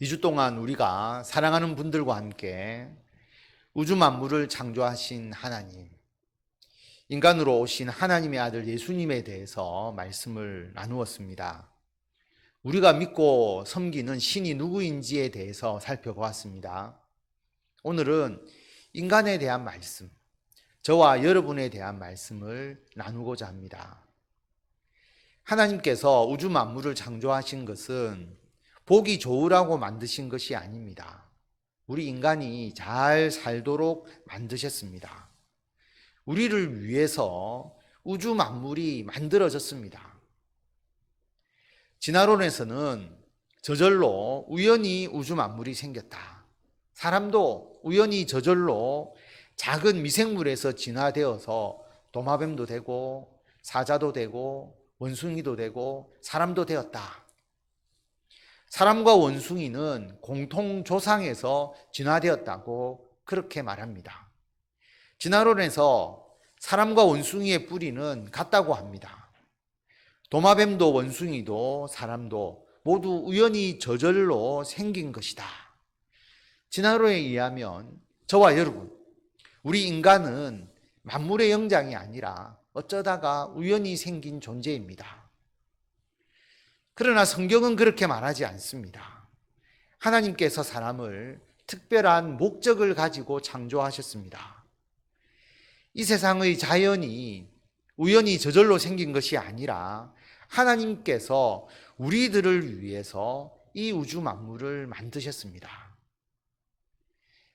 2주 동안 우리가 사랑하는 분들과 함께 우주 만물을 창조하신 하나님, 인간으로 오신 하나님의 아들 예수님에 대해서 말씀을 나누었습니다. 우리가 믿고 섬기는 신이 누구인지에 대해서 살펴보았습니다. 오늘은 인간에 대한 말씀, 저와 여러분에 대한 말씀을 나누고자 합니다. 하나님께서 우주 만물을 창조하신 것은 보기 좋으라고 만드신 것이 아닙니다. 우리 인간이 잘 살도록 만드셨습니다. 우리를 위해서 우주 만물이 만들어졌습니다. 진화론에서는 저절로 우연히 우주 만물이 생겼다. 사람도 우연히 저절로 작은 미생물에서 진화되어서 도마뱀도 되고 사자도 되고 원숭이도 되고 사람도 되었다. 사람과 원숭이는 공통 조상에서 진화되었다고 그렇게 말합니다. 진화론에서 사람과 원숭이의 뿌리는 같다고 합니다. 도마뱀도 원숭이도 사람도 모두 우연히 저절로 생긴 것이다. 진화론에 의하면 저와 여러분, 우리 인간은 만물의 영장이 아니라 어쩌다가 우연히 생긴 존재입니다. 그러나 성경은 그렇게 말하지 않습니다. 하나님께서 사람을 특별한 목적을 가지고 창조하셨습니다. 이 세상의 자연이 우연히 저절로 생긴 것이 아니라 하나님께서 우리들을 위해서 이 우주 만물을 만드셨습니다.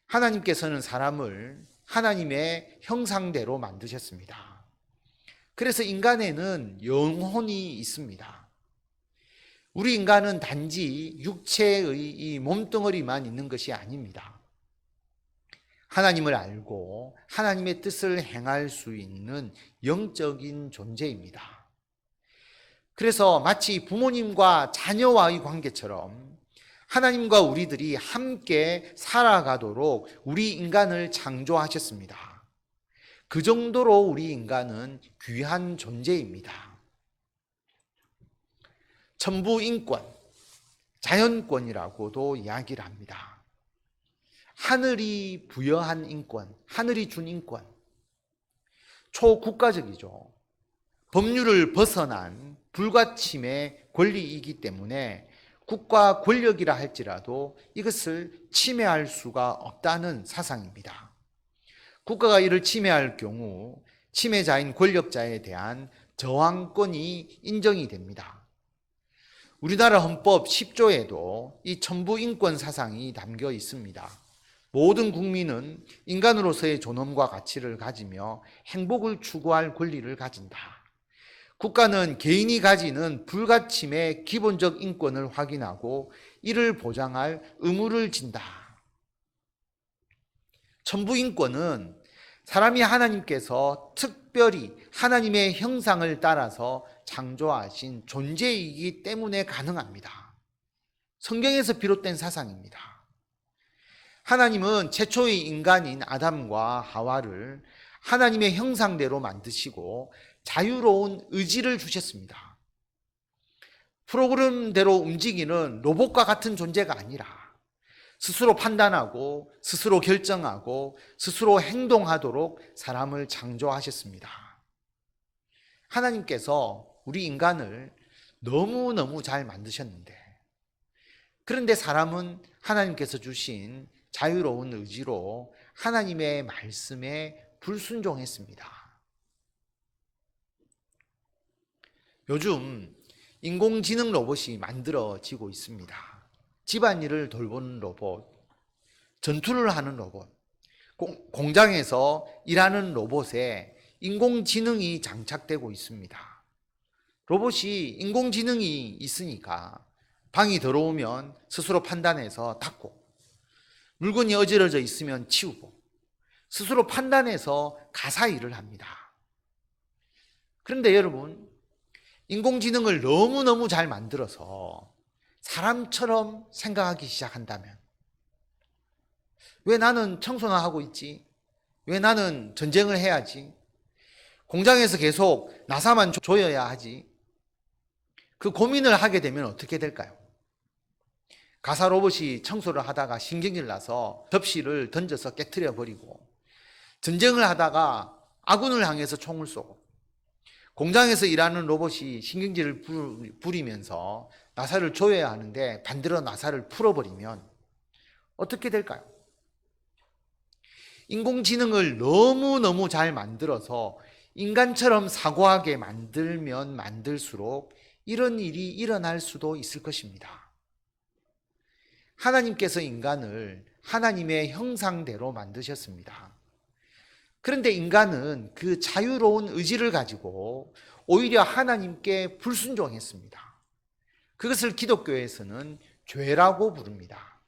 하나님께서는 사람을 하나님의 형상대로 만드셨습니다. 그래서 인간에는 영혼이 있습니다. 우리 인간은 단지 육체의 이 몸뚱어리만 있는 것이 아닙니다. 하나님을 알고 하나님의 뜻을 행할 수 있는 영적인 존재입니다. 그래서 마치 부모님과 자녀와의 관계처럼 하나님과 우리들이 함께 살아가도록 우리 인간을 창조하셨습니다. 그 정도로 우리 인간은 귀한 존재입니다. 천부인권, 자연권이라고도 이야기를 합니다. 하늘이 부여한 인권, 하늘이 준 인권, 초국가적이죠. 법률을 벗어난 불가침의 권리이기 때문에 국가 권력이라 할지라도 이것을 침해할 수가 없다는 사상입니다. 국가가 이를 침해할 경우 침해자인 권력자에 대한 저항권이 인정이 됩니다. 우리나라 헌법 10조에도 이 천부인권 사상이 담겨 있습니다. 모든 국민은 인간으로서의 존엄과 가치를 가지며 행복을 추구할 권리를 가진다. 국가는 개인이 가지는 불가침의 기본적 인권을 확인하고 이를 보장할 의무를 진다. 천부인권은 사람이 하나님께서 특별히 하나님의 형상을 따라서 창조하신 존재이기 때문에 가능합니다. 성경에서 비롯된 사상입니다. 하나님은 최초의 인간인 아담과 하와를 하나님의 형상대로 만드시고 자유로운 의지를 주셨습니다. 프로그램대로 움직이는 로봇과 같은 존재가 아니라 스스로 판단하고 스스로 결정하고 스스로 행동하도록 사람을 창조하셨습니다. 하나님께서 우리 인간을 너무너무 잘 만드셨는데, 그런데 사람은 하나님께서 주신 자유로운 의지로 하나님의 말씀에 불순종했습니다. 요즘 인공지능 로봇이 만들어지고 있습니다. 집안일을 돌보는 로봇, 전투를 하는 로봇, 공장에서 일하는 로봇에 인공지능이 장착되고 있습니다. 로봇이 인공지능이 있으니까 방이 더러우면 스스로 판단해서 닦고, 물건이 어지러져 있으면 치우고, 스스로 판단해서 가사 일을 합니다. 그런데 여러분, 인공지능을 너무너무 잘 만들어서 사람처럼 생각하기 시작한다면, 왜 나는 청소나 하고 있지? 왜 나는 전쟁을 해야지? 공장에서 계속 나사만 조여야 하지? 그 고민을 하게 되면 어떻게 될까요? 가사 로봇이 청소를 하다가 신경질 나서 접시를 던져서 깨트려 버리고, 전쟁을 하다가 아군을 향해서 총을 쏘고, 공장에서 일하는 로봇이 신경질을 부리면서 나사를 조여야 하는데 반대로 나사를 풀어버리면 어떻게 될까요? 인공지능을 너무너무 잘 만들어서 인간처럼 사고하게 만들면 만들수록 이런 일이 일어날 수도 있을 것입니다. 하나님께서 인간을 하나님의 형상대로 만드셨습니다. 그런데 인간은 그 자유로운 의지를 가지고 오히려 하나님께 불순종했습니다. 그것을 기독교에서는 죄라고 부릅니다.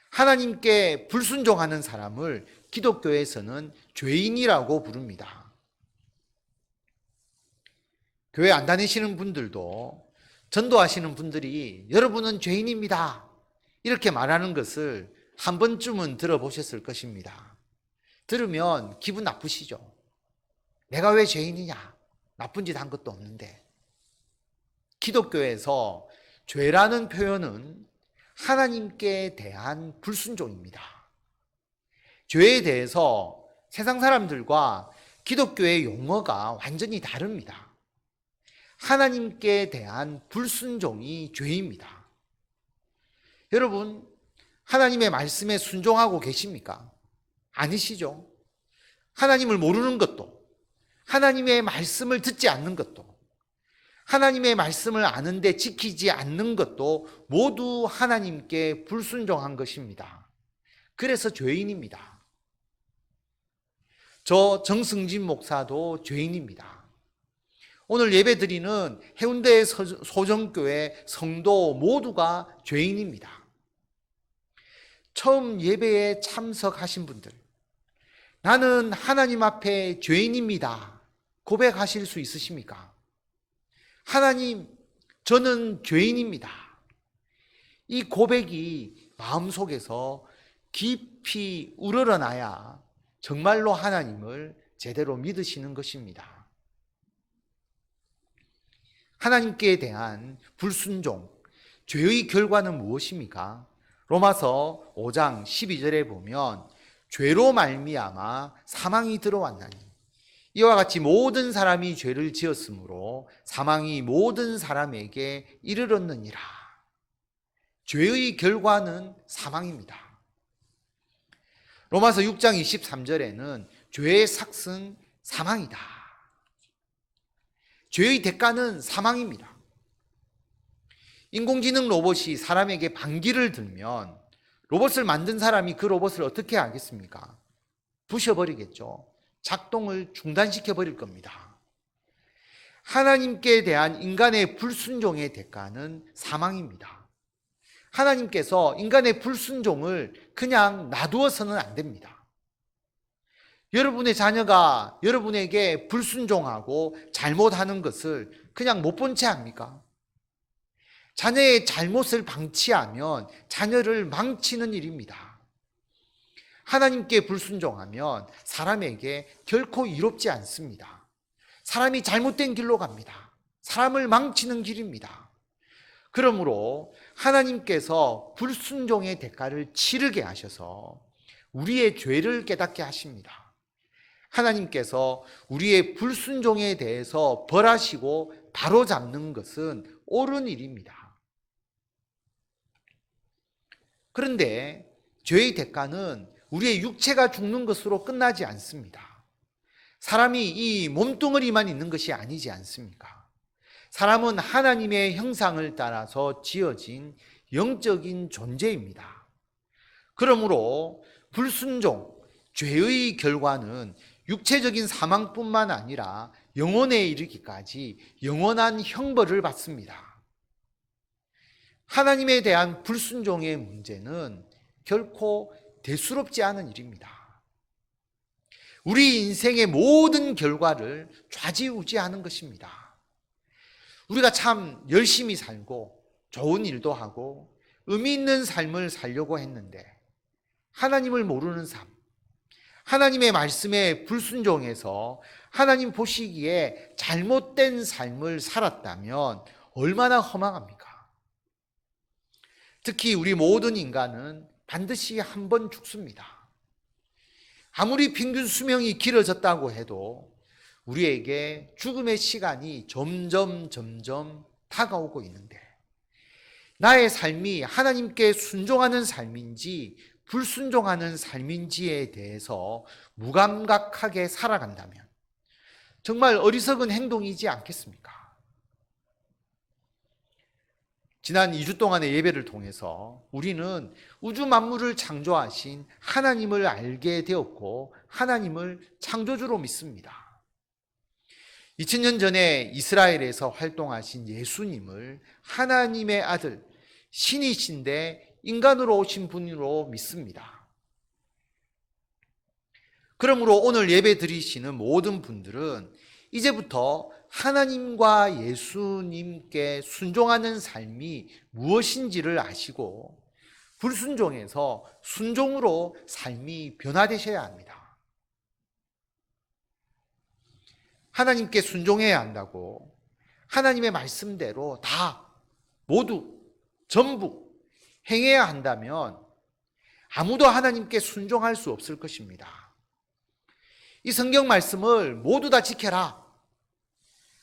하나님께 불순종하는 사람을 기독교에서는 죄인이라고 부릅니다. 교회 안 다니시는 분들도, 전도하시는 분들이 여러분은 죄인입니다, 이렇게 말하는 것을 한 번쯤은 들어보셨을 것입니다. 들으면 기분 나쁘시죠? 내가 왜 죄인이냐? 나쁜 짓 한 것도 없는데. 기독교에서 죄라는 표현은 하나님께 대한 불순종입니다. 죄에 대해서 세상 사람들과 기독교의 용어가 완전히 다릅니다. 하나님께 대한 불순종이 죄입니다. 여러분, 하나님의 말씀에 순종하고 계십니까? 아니시죠? 하나님을 모르는 것도, 하나님의 말씀을 듣지 않는 것도, 하나님의 말씀을 아는데 지키지 않는 것도 모두 하나님께 불순종한 것입니다. 그래서 죄인입니다. 저 정승진 목사도 죄인입니다. 오늘 예배드리는 해운대 소정교회 성도 모두가 죄인입니다. 처음 예배에 참석하신 분들, 나는 하나님 앞에 죄인입니다, 고백하실 수 있으십니까? 하나님, 저는 죄인입니다. 이 고백이 마음속에서 깊이 우러러나야 정말로 하나님을 제대로 믿으시는 것입니다. 하나님께 대한 불순종, 죄의 결과는 무엇입니까? 로마서 5장 12절에 보면 죄로 말미암아 사망이 들어왔나니 이와 같이 모든 사람이 죄를 지었으므로 사망이 모든 사람에게 이르렀느니라. 죄의 결과는 사망입니다. 로마서 6장 23절에는 죄의 삭은 사망이다. 죄의 대가는 사망입니다. 인공지능 로봇이 사람에게 방귀를 들면 로봇을 만든 사람이 그 로봇을 어떻게 하겠습니까? 부셔버리겠죠. 작동을 중단시켜 버릴 겁니다. 하나님께 대한 인간의 불순종의 대가는 사망입니다. 하나님께서 인간의 불순종을 그냥 놔두어서는 안 됩니다. 여러분의 자녀가 여러분에게 불순종하고 잘못하는 것을 그냥 못 본 채 합니까? 자녀의 잘못을 방치하면 자녀를 망치는 일입니다. 하나님께 불순종하면 사람에게 결코 이롭지 않습니다. 사람이 잘못된 길로 갑니다. 사람을 망치는 길입니다. 그러므로 하나님께서 불순종의 대가를 치르게 하셔서 우리의 죄를 깨닫게 하십니다. 하나님께서 우리의 불순종에 대해서 벌하시고 바로잡는 것은 옳은 일입니다. 그런데 죄의 대가는 우리의 육체가 죽는 것으로 끝나지 않습니다. 사람이 이 몸뚱어리만 있는 것이 아니지 않습니까? 사람은 하나님의 형상을 따라서 지어진 영적인 존재입니다. 그러므로 불순종, 죄의 결과는 육체적인 사망뿐만 아니라 영혼에 이르기까지 영원한 형벌을 받습니다. 하나님에 대한 불순종의 문제는 결코 대수롭지 않은 일입니다. 우리 인생의 모든 결과를 좌지우지하는 것입니다. 우리가 참 열심히 살고 좋은 일도 하고 의미 있는 삶을 살려고 했는데 하나님을 모르는 삶, 하나님의 말씀에 불순종해서 하나님 보시기에 잘못된 삶을 살았다면 얼마나 허망합니까? 특히 우리 모든 인간은 반드시 한 번 죽습니다. 아무리 평균 수명이 길어졌다고 해도 우리에게 죽음의 시간이 점점 다가오고 있는데, 나의 삶이 하나님께 순종하는 삶인지 불순종하는 삶인지에 대해서 무감각하게 살아간다면 정말 어리석은 행동이지 않겠습니까? 지난 2주 동안의 예배를 통해서 우리는 우주 만물을 창조하신 하나님을 알게 되었고 하나님을 창조주로 믿습니다. 2000년 전에 이스라엘에서 활동하신 예수님을 하나님의 아들, 신이신데 인간으로 오신 분으로 믿습니다. 그러므로 오늘 예배 드리시는 모든 분들은 이제부터 하나님과 예수님께 순종하는 삶이 무엇인지를 아시고 불순종에서 순종으로 삶이 변화되셔야 합니다. 하나님께 순종해야 한다고 하나님의 말씀대로 다 모두 전부 행해야 한다면 아무도 하나님께 순종할 수 없을 것입니다. 이 성경 말씀을 모두 다 지켜라.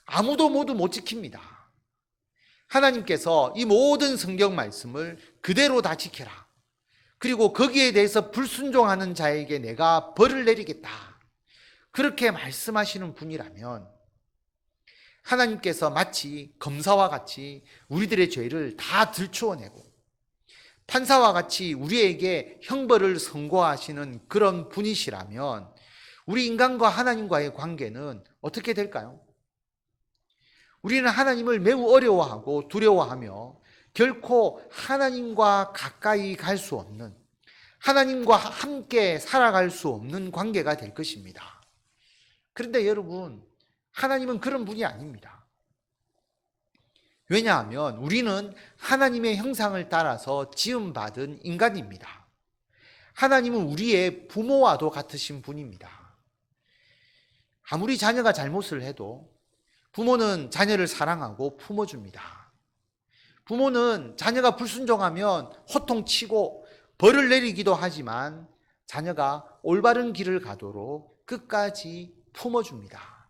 아무도 모두 못 지킵니다. 하나님께서 이 모든 성경 말씀을 그대로 다 지켜라. 그리고 거기에 대해서 불순종하는 자에게 내가 벌을 내리겠다. 그렇게 말씀하시는 분이라면 하나님께서 마치 검사와 같이 우리들의 죄를 다 들추어내고 판사와 같이 우리에게 형벌을 선고하시는 그런 분이시라면 우리 인간과 하나님과의 관계는 어떻게 될까요? 우리는 하나님을 매우 어려워하고 두려워하며 결코 하나님과 가까이 갈 수 없는, 하나님과 함께 살아갈 수 없는 관계가 될 것입니다. 그런데 여러분, 하나님은 그런 분이 아닙니다. 왜냐하면 우리는 하나님의 형상을 따라서 지음받은 인간입니다. 하나님은 우리의 부모와도 같으신 분입니다. 아무리 자녀가 잘못을 해도 부모는 자녀를 사랑하고 품어줍니다. 부모는 자녀가 불순종하면 호통치고 벌을 내리기도 하지만 자녀가 올바른 길을 가도록 끝까지 품어줍니다.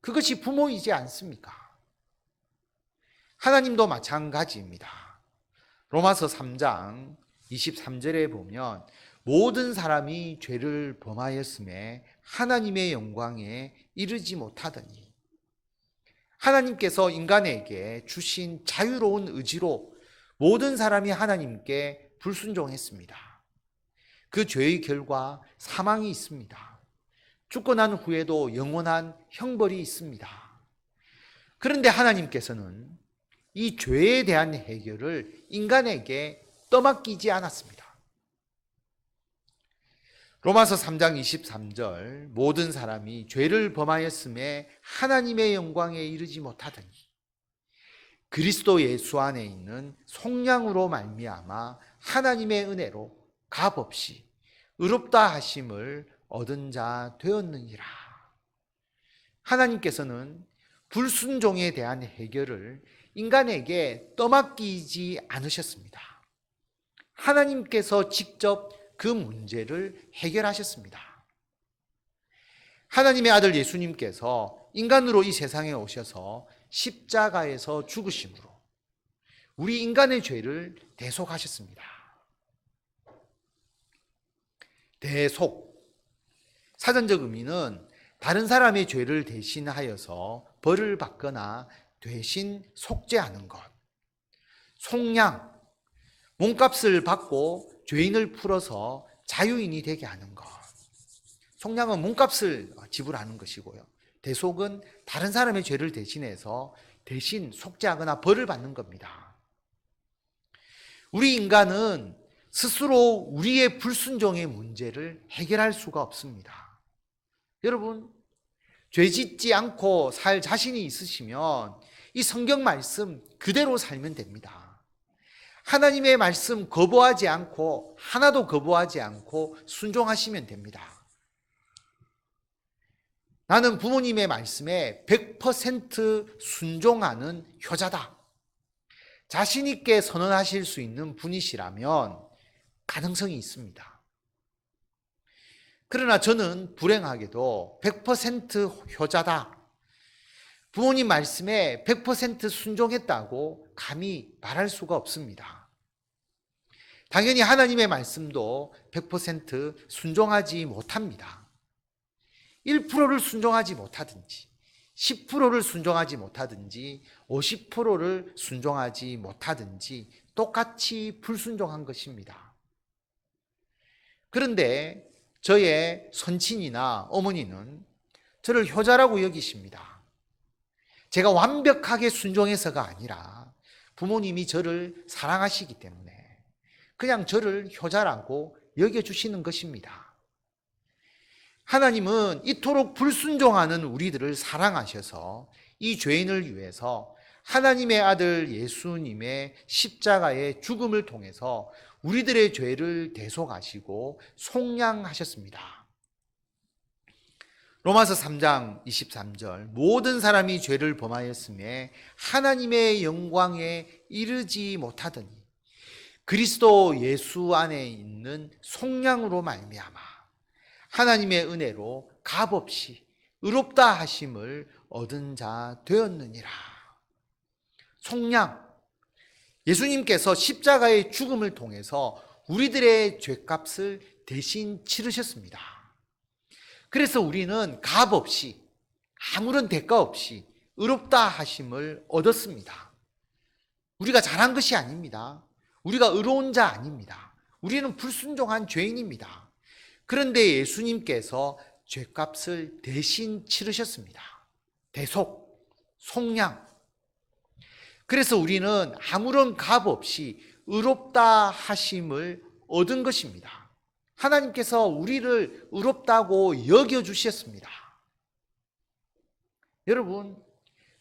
그것이 부모이지 않습니까? 하나님도 마찬가지입니다. 로마서 3장 23절에 보면 모든 사람이 죄를 범하였음에 하나님의 영광에 이르지 못하더니, 하나님께서 인간에게 주신 자유로운 의지로 모든 사람이 하나님께 불순종했습니다. 그 죄의 결과 사망이 있습니다. 죽고 난 후에도 영원한 형벌이 있습니다. 그런데 하나님께서는 이 죄에 대한 해결을 인간에게 떠맡기지 않았습니다. 로마서 3장 23절 모든 사람이 죄를 범하였음에 하나님의 영광에 이르지 못하더니 그리스도 예수 안에 있는 속량으로 말미암아 하나님의 은혜로 값없이 의롭다 하심을 얻은 자 되었느니라. 하나님께서는 불순종에 대한 해결을 인간에게 떠맡기지 않으셨습니다. 하나님께서 직접 그 문제를 해결하셨습니다. 하나님의 아들 예수님께서 인간으로 이 세상에 오셔서 십자가에서 죽으심으로 우리 인간의 죄를 대속하셨습니다. 대속, 사전적 의미는 다른 사람의 죄를 대신하여서 벌을 받거나 대신 속죄하는 것. 속량, 몸값을 받고 죄인을 풀어서 자유인이 되게 하는 것. 속량은 몸값을 지불하는 것이고요. 대속은 다른 사람의 죄를 대신해서 대신 속죄하거나 벌을 받는 겁니다. 우리 인간은 스스로 우리의 불순종의 문제를 해결할 수가 없습니다. 여러분, 죄 짓지 않고 살 자신이 있으시면 이 성경 말씀 그대로 살면 됩니다. 하나님의 말씀 거부하지 않고, 하나도 거부하지 않고 순종하시면 됩니다. 나는 부모님의 말씀에 100% 순종하는 효자다. 자신 있게 선언하실 수 있는 분이시라면 가능성이 있습니다. 그러나 저는 불행하게도 100% 효자다, 부모님 말씀에 100% 순종했다고 감히 말할 수가 없습니다. 당연히 하나님의 말씀도 100% 순종하지 못합니다. 1%를 순종하지 못하든지 10%를 순종하지 못하든지 50%를 순종하지 못하든지 똑같이 불순종한 것입니다. 그런데 저의 선친이나 어머니는 저를 효자라고 여기십니다. 제가 완벽하게 순종해서가 아니라 부모님이 저를 사랑하시기 때문에 그냥 저를 효자라고 여겨주시는 것입니다. 하나님은 이토록 불순종하는 우리들을 사랑하셔서 이 죄인을 위해서 하나님의 아들 예수님의 십자가의 죽음을 통해서 우리들의 죄를 대속하시고 속량하셨습니다. 로마서 3장 23절, 모든 사람이 죄를 범하였음에 하나님의 영광에 이르지 못하더니 그리스도 예수 안에 있는 속량으로 말미암아 하나님의 은혜로 값없이 의롭다 하심을 얻은 자 되었느니라. 속량, 예수님께서 십자가의 죽음을 통해서 우리들의 죄값을 대신 치르셨습니다. 그래서 우리는 값없이, 아무런 대가 없이 의롭다 하심을 얻었습니다. 우리가 잘한 것이 아닙니다. 우리가 의로운 자 아닙니다. 우리는 불순종한 죄인입니다. 그런데 예수님께서 죄값을 대신 치르셨습니다. 대속, 속량. 그래서 우리는 아무런 값 없이 의롭다 하심을 얻은 것입니다. 하나님께서 우리를 의롭다고 여겨주셨습니다. 여러분,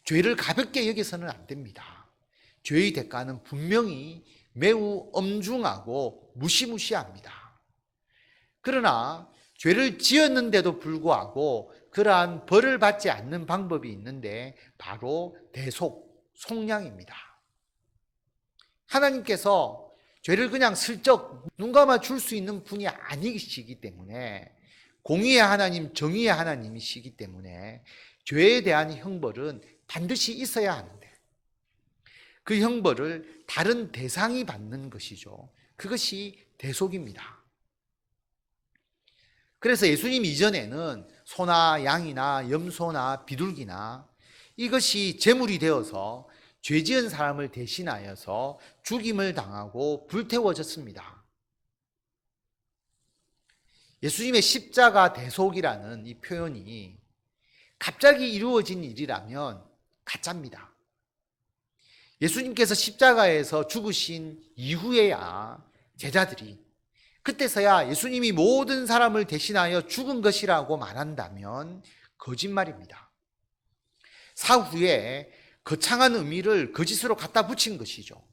죄를 가볍게 여기서는 안 됩니다. 죄의 대가는 분명히 매우 엄중하고 무시무시합니다. 그러나 죄를 지었는데도 불구하고 그러한 벌을 받지 않는 방법이 있는데 바로 대속, 속량입니다. 하나님께서 죄를 그냥 슬쩍 눈 감아 줄 수 있는 분이 아니시기 때문에, 공의의 하나님, 정의의 하나님이시기 때문에 죄에 대한 형벌은 반드시 있어야 하는데 그 형벌을 다른 대상이 받는 것이죠. 그것이 대속입니다. 그래서 예수님 이전에는 소나 양이나 염소나 비둘기나 이것이 제물이 되어서 죄 지은 사람을 대신하여서 죽임을 당하고 불태워졌습니다. 예수님의 십자가 대속이라는 이 표현이 갑자기 이루어진 일이라면 가짜입니다. 예수님께서 십자가에서 죽으신 이후에야 제자들이, 그때서야 예수님이 모든 사람을 대신하여 죽은 것이라고 말한다면 거짓말입니다. 사후에 거창한 의미를 거짓으로 갖다 붙인 것이죠.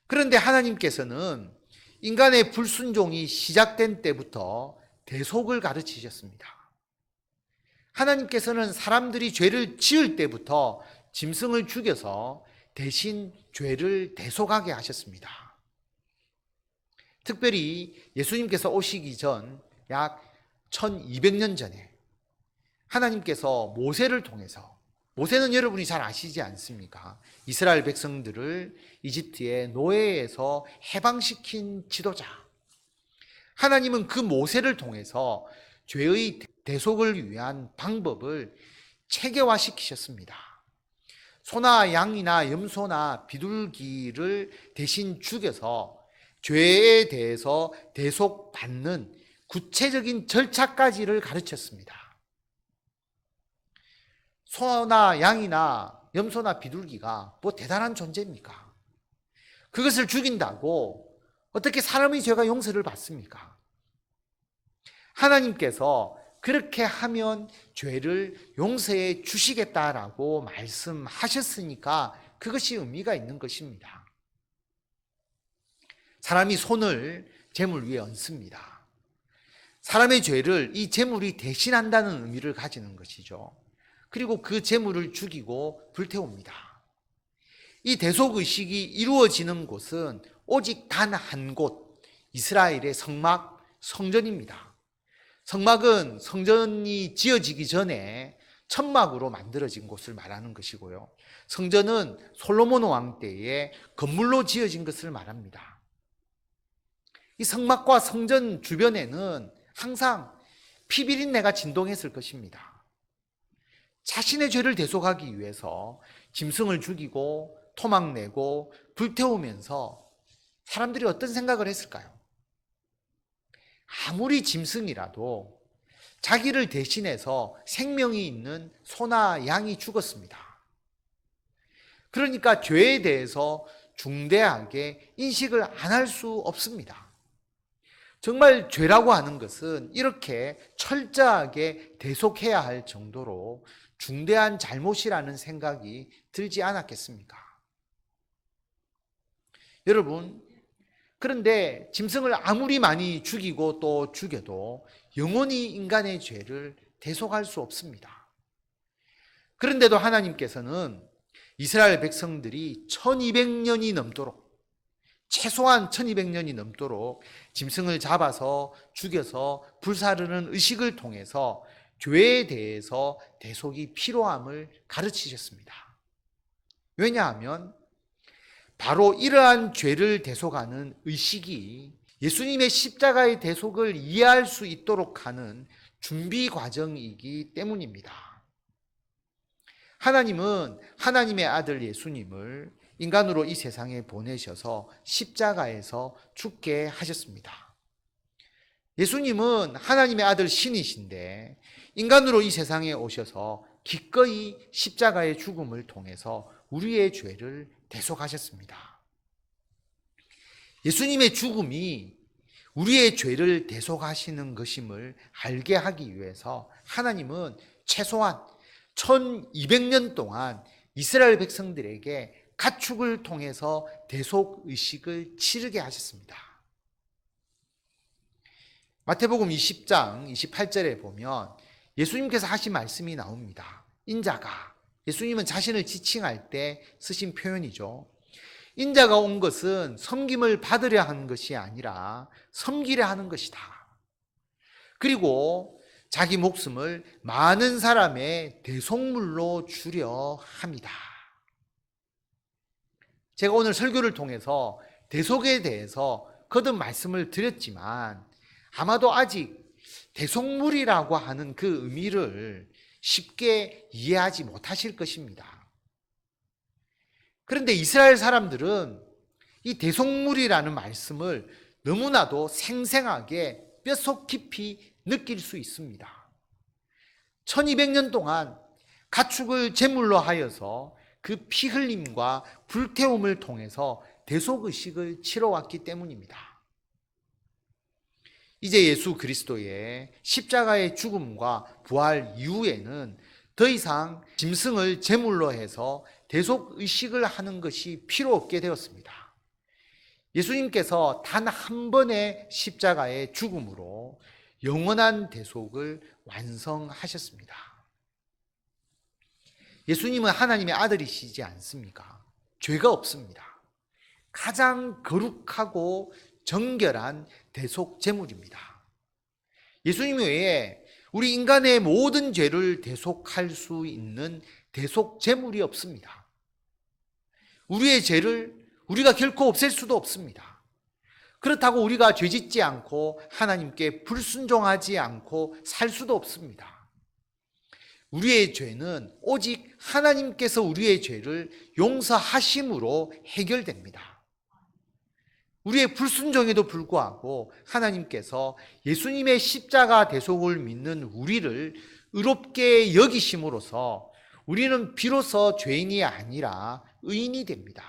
그런데 하나님께서는 인간의 불순종이 시작된 때부터 대속을 가르치셨습니다. 하나님께서는 사람들이 죄를 지을 때부터 짐승을 죽여서 대신 죄를 대속하게 하셨습니다. 특별히 예수님께서 오시기 전 약 1200년 전에 하나님께서 모세를 통해서, 모세는 여러분이 잘 아시지 않습니까? 이스라엘 백성들을 이집트의 노예에서 해방시킨 지도자. 하나님은 그 모세를 통해서 죄의 대속을 위한 방법을 체계화시키셨습니다. 소나 양이나 염소나 비둘기를 대신 죽여서 죄에 대해서 대속받는 구체적인 절차까지를 가르쳤습니다. 소나 양이나 염소나 비둘기가 뭐 대단한 존재입니까? 그것을 죽인다고 어떻게 사람의 죄가 용서를 받습니까? 하나님께서 그렇게 하면 죄를 용서해 주시겠다라고 말씀하셨으니까 그것이 의미가 있는 것입니다. 사람이 손을 제물 위에 얹습니다. 사람의 죄를 이 제물이 대신한다는 의미를 가지는 것이죠. 그리고 그 제물을 죽이고 불태웁니다. 이 대속의식이 이루어지는 곳은 오직 단 한 곳, 이스라엘의 성막, 성전입니다. 성막은 성전이 지어지기 전에 천막으로 만들어진 곳을 말하는 것이고요. 성전은 솔로몬 왕 때에 건물로 지어진 것을 말합니다. 이 성막과 성전 주변에는 항상 피비린내가 진동했을 것입니다. 자신의 죄를 대속하기 위해서 짐승을 죽이고 토막내고 불태우면서 사람들이 어떤 생각을 했을까요? 아무리 짐승이라도 자기를 대신해서 생명이 있는 소나 양이 죽었습니다. 그러니까 죄에 대해서 중대하게 인식을 안 할 수 없습니다. 정말 죄라고 하는 것은 이렇게 철저하게 대속해야 할 정도로 중대한 잘못이라는 생각이 들지 않았겠습니까? 여러분, 그런데 짐승을 아무리 많이 죽이고 또 죽여도 영원히 인간의 죄를 대속할 수 없습니다. 그런데도 하나님께서는 이스라엘 백성들이 1200년이 넘도록, 최소한 1200년이 넘도록 짐승을 잡아서 죽여서 불사르는 의식을 통해서 죄에 대해서 대속이 필요함을 가르치셨습니다. 왜냐하면 바로 이러한 죄를 대속하는 의식이 예수님의 십자가의 대속을 이해할 수 있도록 하는 준비 과정이기 때문입니다. 하나님은 하나님의 아들 예수님을 인간으로 이 세상에 보내셔서 십자가에서 죽게 하셨습니다. 예수님은 하나님의 아들 신이신데 인간으로 이 세상에 오셔서 기꺼이 십자가의 죽음을 통해서 우리의 죄를 대속하셨습니다. 예수님의 죽음이 우리의 죄를 대속하시는 것임을 알게 하기 위해서 하나님은 최소한 1200년 동안 이스라엘 백성들에게 가축을 통해서 대속의식을 치르게 하셨습니다. 마태복음 20장 28절에 보면 예수님께서 하신 말씀이 나옵니다. 인자가, 예수님은 자신을 지칭할 때 쓰신 표현이죠. 인자가 온 것은 섬김을 받으려 하는 것이 아니라 섬기려 하는 것이다. 그리고 자기 목숨을 많은 사람의 대속물로 주려 합니다. 제가 오늘 설교를 통해서 대속에 대해서 거듭 말씀을 드렸지만 아마도 아직 대속물이라고 하는 그 의미를 쉽게 이해하지 못하실 것입니다. 그런데 이스라엘 사람들은 이 대속물이라는 말씀을 너무나도 생생하게 뼛속 깊이 느낄 수 있습니다. 1200년 동안 가축을 제물로 하여서 그 피 흘림과 불태움을 통해서 대속의식을 치러왔기 때문입니다. 이제 예수 그리스도의 십자가의 죽음과 부활 이후에는 더 이상 짐승을 제물로 해서 대속의식을 하는 것이 필요 없게 되었습니다. 예수님께서 단 한 번의 십자가의 죽음으로 영원한 대속을 완성하셨습니다. 예수님은 하나님의 아들이시지 않습니까? 죄가 없습니다. 가장 거룩하고 정결한 대속 제물입니다. 예수님 외에 우리 인간의 모든 죄를 대속할 수 있는 대속 제물이 없습니다. 우리의 죄를 우리가 결코 없앨 수도 없습니다. 그렇다고 우리가 죄짓지 않고 하나님께 불순종하지 않고 살 수도 없습니다. 우리의 죄는 오직 하나님께서 우리의 죄를 용서하심으로 해결됩니다. 우리의 불순종에도 불구하고 하나님께서 예수님의 십자가 대속을 믿는 우리를 의롭게 여기심으로써 우리는 비로소 죄인이 아니라 의인이 됩니다.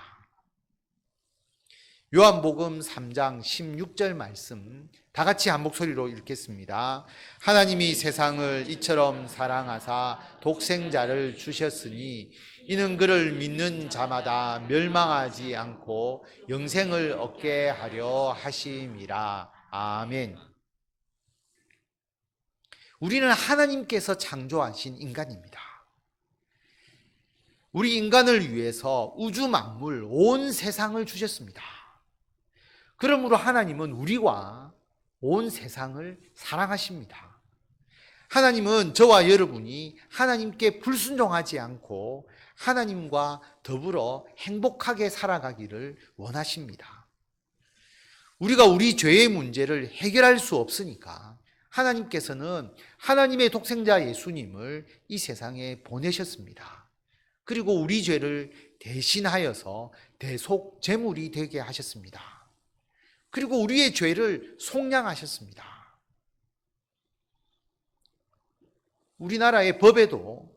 요한복음 3장 16절 말씀 다 같이 한 목소리로 읽겠습니다. 하나님이 세상을 이처럼 사랑하사 독생자를 주셨으니 이는 그를 믿는 자마다 멸망하지 않고 영생을 얻게 하려 하심이라. 아멘. 우리는 하나님께서 창조하신 인간입니다. 우리 인간을 위해서 우주 만물, 온 세상을 주셨습니다. 그러므로 하나님은 우리와 온 세상을 사랑하십니다. 하나님은 저와 여러분이 하나님께 불순종하지 않고 하나님과 더불어 행복하게 살아가기를 원하십니다. 우리가 우리 죄의 문제를 해결할 수 없으니까 하나님께서는 하나님의 독생자 예수님을 이 세상에 보내셨습니다. 그리고 우리 죄를 대신하여서 대속 제물이 되게 하셨습니다. 그리고 우리의 죄를 속량하셨습니다. 우리나라의 법에도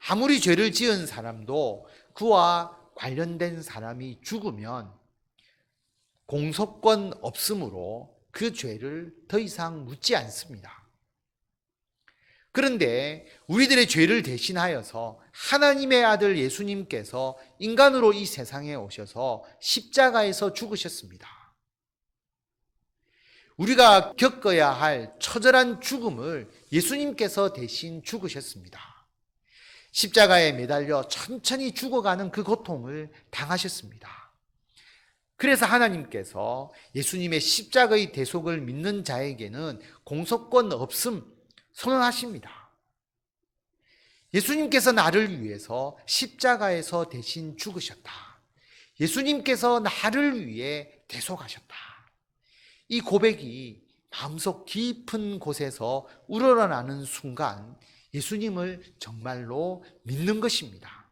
아무리 죄를 지은 사람도 그와 관련된 사람이 죽으면 공소권 없으므로 그 죄를 더 이상 묻지 않습니다. 그런데 우리들의 죄를 대신하여서 하나님의 아들 예수님께서 인간으로 이 세상에 오셔서 십자가에서 죽으셨습니다. 우리가 겪어야 할 처절한 죽음을 예수님께서 대신 죽으셨습니다. 십자가에 매달려 천천히 죽어가는 그 고통을 당하셨습니다. 그래서 하나님께서 예수님의 십자가의 대속을 믿는 자에게는 공소권 없음 선언하십니다. 예수님께서 나를 위해서 십자가에서 대신 죽으셨다. 예수님께서 나를 위해 대속하셨다. 이 고백이 마음속 깊은 곳에서 우러나는 순간 예수님을 정말로 믿는 것입니다.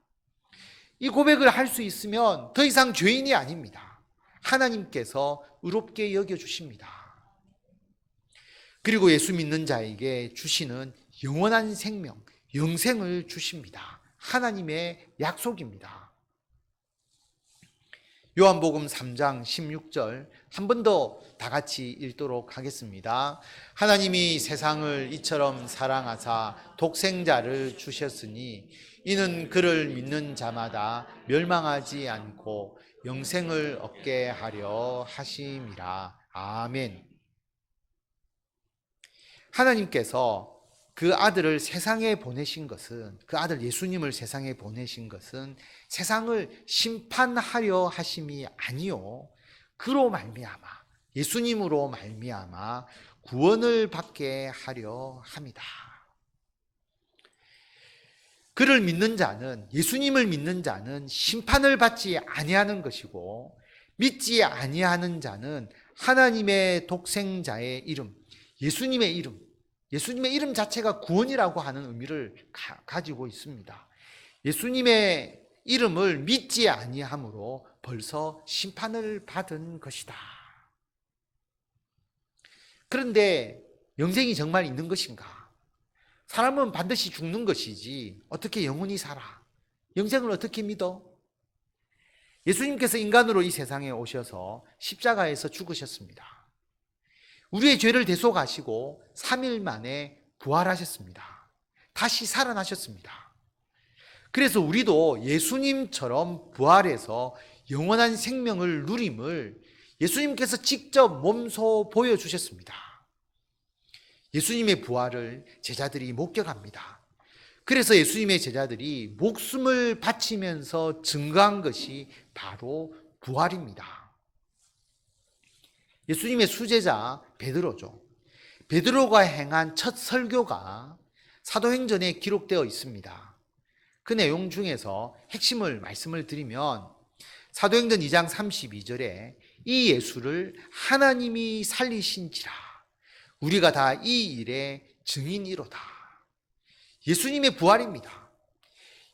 이 고백을 할 수 있으면 더 이상 죄인이 아닙니다. 하나님께서 의롭게 여겨주십니다. 그리고 예수 믿는 자에게 주시는 영원한 생명, 영생을 주십니다. 하나님의 약속입니다. 요한복음 3장 16절 한 번 더 다 같이 읽도록 하겠습니다. 하나님이 세상을 이처럼 사랑하사 독생자를 주셨으니 이는 그를 믿는 자마다 멸망하지 않고 영생을 얻게 하려 하심이라. 아멘. 하나님께서 그 아들을 세상에 보내신 것은, 그 아들 예수님을 세상에 보내신 것은 세상을 심판하려 하심이 아니요, 그로 말미암아, 예수님으로 말미암아 구원을 받게 하려 합니다. 그를 믿는 자는, 예수님을 믿는 자는 심판을 받지 아니하는 것이고, 믿지 아니하는 자는 하나님의 독생자의 이름, 예수님의 이름 자체가 구원이라고 하는 의미를 가지고 있습니다. 예수님의 이름을 믿지 아니함으로 벌써 심판을 받은 것이다. 그런데 영생이 정말 있는 것인가? 사람은 반드시 죽는 것이지 어떻게 영원히 살아? 영생을 어떻게 믿어? 예수님께서 인간으로 이 세상에 오셔서 십자가에서 죽으셨습니다. 우리의 죄를 대속하시고 3일 만에 부활하셨습니다. 다시 살아나셨습니다. 그래서 우리도 예수님처럼 부활해서 영원한 생명을 누림을 예수님께서 직접 몸소 보여주셨습니다. 예수님의 부활을 제자들이 목격합니다. 그래서 예수님의 제자들이 목숨을 바치면서 증거한 것이 바로 부활입니다. 예수님의 수제자 베드로죠. 베드로가 행한 첫 설교가 사도행전에 기록되어 있습니다. 그 내용 중에서 핵심을 말씀을 드리면 사도행전 2장 32절에 이 예수를 하나님이 살리신지라 우리가 다 이 일의 증인이로다. 예수님의 부활입니다.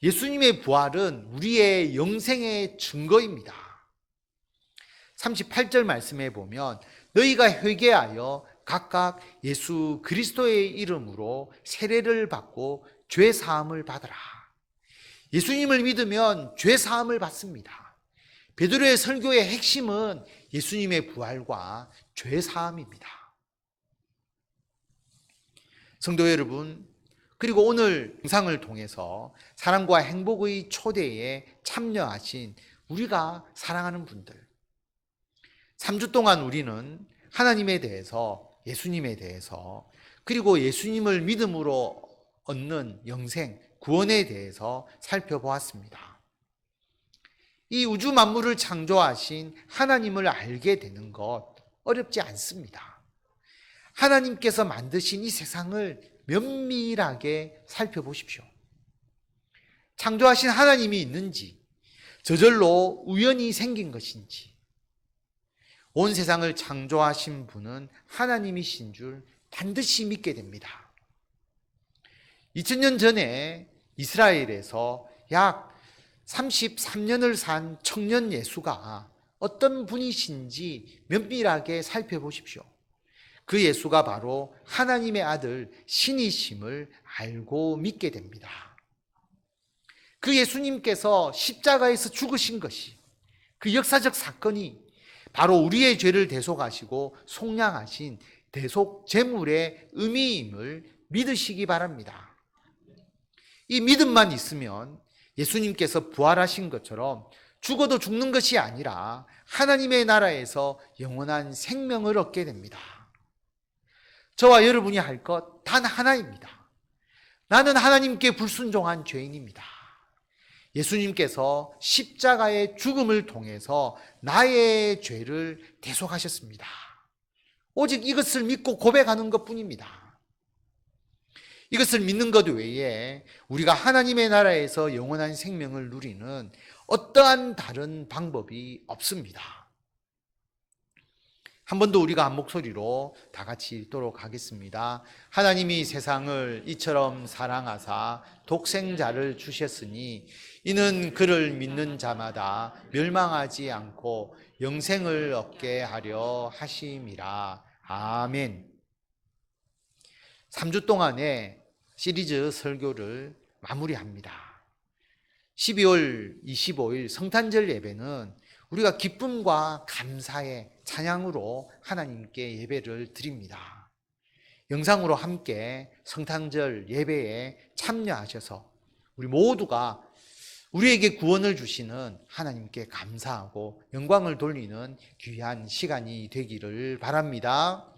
예수님의 부활은 우리의 영생의 증거입니다. 38절 말씀에 보면 너희가 회개하여 각각 예수 그리스도의 이름으로 세례를 받고 죄 사함을 받으라. 예수님을 믿으면 죄 사함을 받습니다. 베드로의 설교의 핵심은 예수님의 부활과 죄 사함입니다. 성도 여러분, 그리고 오늘 영상을 통해서 사랑과 행복의 초대에 참여하신 우리가 사랑하는 분들, 3주 동안 우리는 하나님에 대해서, 예수님에 대해서, 그리고 예수님을 믿음으로 얻는 영생, 구원에 대해서 살펴보았습니다. 이 우주 만물을 창조하신 하나님을 알게 되는 것 어렵지 않습니다. 하나님께서 만드신 이 세상을 면밀하게 살펴보십시오. 창조하신 하나님이 있는지, 저절로 우연히 생긴 것인지, 온 세상을 창조하신 분은 하나님이신 줄 반드시 믿게 됩니다. 2000년 전에 이스라엘에서 약 33년을 산 청년 예수가 어떤 분이신지 면밀하게 살펴보십시오. 그 예수가 바로 하나님의 아들 신이심을 알고 믿게 됩니다. 그 예수님께서 십자가에서 죽으신 것이, 그 역사적 사건이 바로 우리의 죄를 대속하시고 속량하신 대속 제물의 의미임을 믿으시기 바랍니다. 이 믿음만 있으면 예수님께서 부활하신 것처럼 죽어도 죽는 것이 아니라 하나님의 나라에서 영원한 생명을 얻게 됩니다. 저와 여러분이 할 것 단 하나입니다. 나는 하나님께 불순종한 죄인입니다. 예수님께서 십자가의 죽음을 통해서 나의 죄를 대속하셨습니다. 오직 이것을 믿고 고백하는 것뿐입니다. 이것을 믿는 것 외에 우리가 하나님의 나라에서 영원한 생명을 누리는 어떠한 다른 방법이 없습니다. 한 번 더 우리가 한 목소리로 다 같이 읽도록 하겠습니다. 하나님이 세상을 이처럼 사랑하사 독생자를 주셨으니 이는 그를 믿는 자마다 멸망하지 않고 영생을 얻게 하려 하심이라. 아멘. 3주 동안의 시리즈 설교를 마무리합니다. 12월 25일 성탄절 예배는 우리가 기쁨과 감사의 찬양으로 하나님께 예배를 드립니다. 영상으로 함께 성탄절 예배에 참여하셔서 우리 모두가 우리에게 구원을 주시는 하나님께 감사하고 영광을 돌리는 귀한 시간이 되기를 바랍니다.